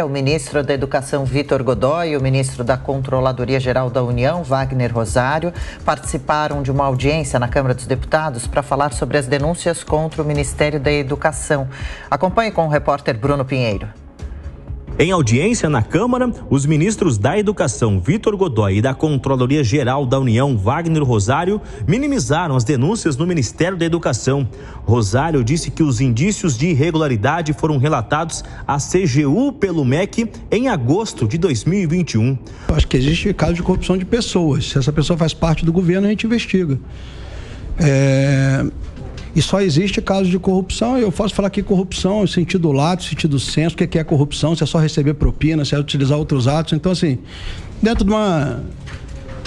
O ministro da Educação, Vitor Godoy, e o ministro da Controladoria Geral da União, Wagner Rosário, participaram de uma audiência na Câmara dos Deputados para falar sobre as denúncias contra o Ministério da Educação. Acompanhe com o repórter Bruno Pinheiro. Em audiência na Câmara, os ministros da Educação, Vitor Godoy, e da Controladoria Geral da União, Wagner Rosário, minimizaram as denúncias no Ministério da Educação. Rosário disse que os indícios de irregularidade foram relatados à CGU pelo MEC em agosto de 2021. Eu acho que existe caso de corrupção de pessoas. Se essa pessoa faz parte do governo, a gente investiga. E só existe caso de corrupção. Eu posso falar que corrupção, sentido lato, sentido senso, o que é corrupção, se é só receber propina, se é utilizar outros atos. Então, assim, dentro de uma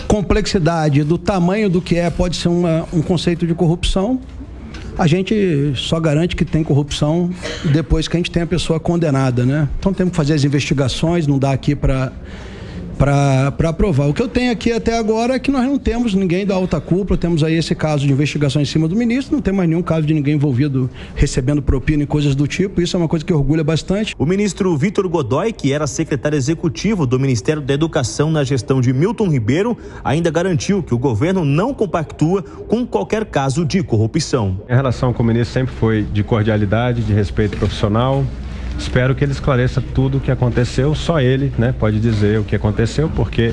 complexidade do tamanho do que pode ser um conceito de corrupção, a gente só garante que tem corrupção depois que a gente tem a pessoa condenada, né? Então temos que fazer as investigações, não dá aqui para aprovar. O que eu tenho aqui até agora é que nós não temos ninguém da alta cúpula, temos aí esse caso de investigação em cima do ministro, não tem mais nenhum caso de ninguém envolvido recebendo propina e coisas do tipo. Isso é uma coisa que orgulha bastante. O ministro Vitor Godoy, que era secretário executivo do Ministério da Educação na gestão de Milton Ribeiro, ainda garantiu que o governo não compactua com qualquer caso de corrupção. A relação com o ministro sempre foi de cordialidade, de respeito profissional. Espero que ele esclareça tudo o que aconteceu. Só ele, né, pode dizer o que aconteceu, porque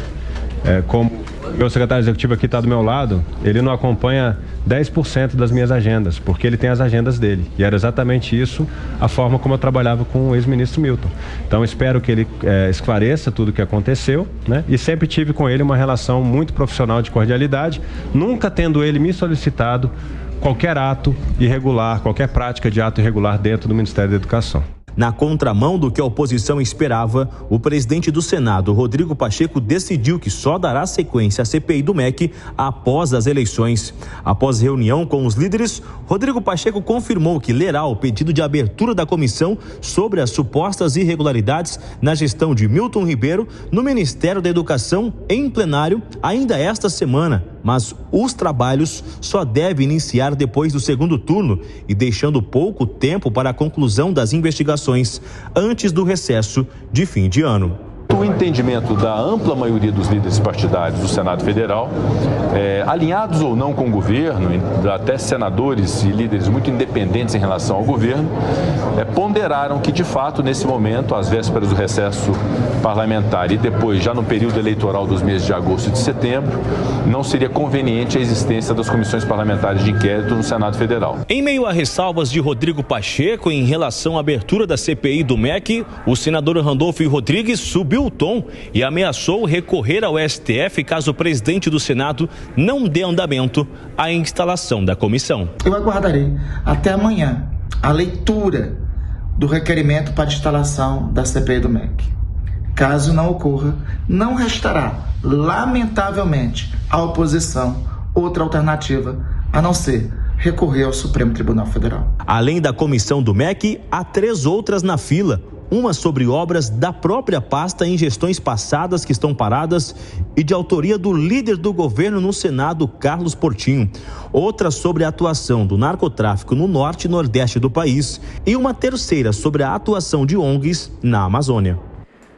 como o meu secretário executivo aqui está do meu lado, ele não acompanha 10% das minhas agendas, porque ele tem as agendas dele. E era exatamente isso a forma como eu trabalhava com o ex-ministro Milton. Então espero que ele esclareça tudo o que aconteceu, né? E sempre tive com ele uma relação muito profissional de cordialidade, nunca tendo ele me solicitado qualquer ato irregular, qualquer prática de ato irregular dentro do Ministério da Educação. Na contramão do que a oposição esperava, o presidente do Senado, Rodrigo Pacheco, decidiu que só dará sequência à CPI do MEC após as eleições. Após reunião com os líderes, Rodrigo Pacheco confirmou que lerá o pedido de abertura da comissão sobre as supostas irregularidades na gestão de Milton Ribeiro no Ministério da Educação em plenário ainda esta semana. Mas os trabalhos só devem iniciar depois do segundo turno e deixando pouco tempo para a conclusão das investigações antes do recesso de fim de ano. O entendimento da ampla maioria dos líderes partidários do Senado Federal, alinhados ou não com o governo, até senadores e líderes muito independentes em relação ao governo, ponderaram que, de fato, nesse momento, às vésperas do recesso parlamentar e depois, já no período eleitoral dos meses de agosto e de setembro, não seria conveniente a existência das comissões parlamentares de inquérito no Senado Federal. Em meio a ressalvas de Rodrigo Pacheco em relação à abertura da CPI do MEC, o senador Randolfo Rodrigues subiu o tom e ameaçou recorrer ao STF caso o presidente do Senado não dê andamento à instalação da comissão. Eu aguardarei até amanhã a leitura do requerimento para instalação da CPI do MEC. Caso não ocorra, não restará, lamentavelmente, à oposição outra alternativa a não ser recorrer ao Supremo Tribunal Federal. Além da comissão do MEC, há 3 outras na fila. Uma sobre obras da própria pasta em gestões passadas que estão paradas e de autoria do líder do governo no Senado, Carlos Portinho. Outra sobre a atuação do narcotráfico no norte e nordeste do país. E uma terceira sobre a atuação de ONGs na Amazônia.